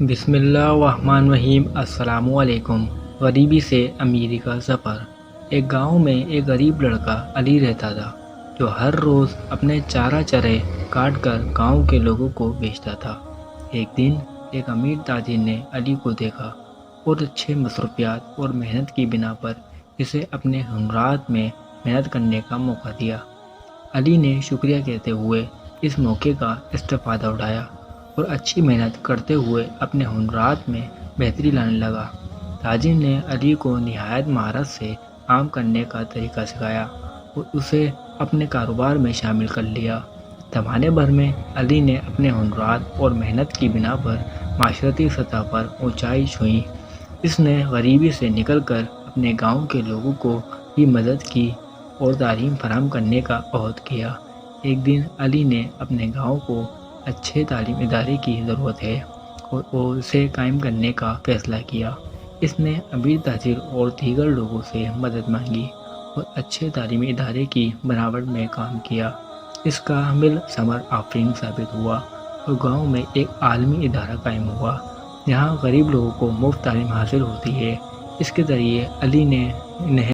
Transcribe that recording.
بسم اللہ الرحمن الرحیم۔ السلام علیکم۔ غریبی سے امیری کا سفر۔ ایک گاؤں میں ایک غریب لڑکا علی رہتا تھا جو ہر روز اپنے چارہ چرے کاٹ کر گاؤں کے لوگوں کو بیچتا تھا۔ ایک دن ایک امیر تاجر نے علی کو دیکھا اور اچھے مصروفیات اور محنت کی بنا پر اسے اپنے ہنرات میں محنت کرنے کا موقع دیا۔ علی نے شکریہ کہتے ہوئے اس موقع کا استفادہ اٹھایا اور اچھی محنت کرتے ہوئے اپنے ہنرات میں بہتری لانے لگا۔ تاجر نے علی کو نہایت مہارت سے کام کرنے کا طریقہ سکھایا اور اسے اپنے کاروبار میں شامل کر لیا۔ زمانے بھر میں علی نے اپنے ہنرات اور محنت کی بنا پر معاشرتی سطح پر اونچائی چھوئی۔ اس نے غریبی سے نکل کر اپنے گاؤں کے لوگوں کو بھی مدد کی اور تعلیم فراہم کرنے کا عہد کیا۔ ایک دن علی نے اپنے گاؤں کو اچھے تعلیم ادارے کی ضرورت ہے اور اسے قائم کرنے کا فیصلہ کیا۔ اس نے امیر تاجر اور دیگر لوگوں سے مدد مانگی اور اچھے تعلیمی ادارے کی بناوٹ میں کام کیا۔ اس کا عمل ثمر آفرین ثابت ہوا اور گاؤں میں ایک عالمی ادارہ قائم ہوا جہاں غریب لوگوں کو مفت تعلیم حاصل ہوتی ہے۔ اس کے ذریعے علی نے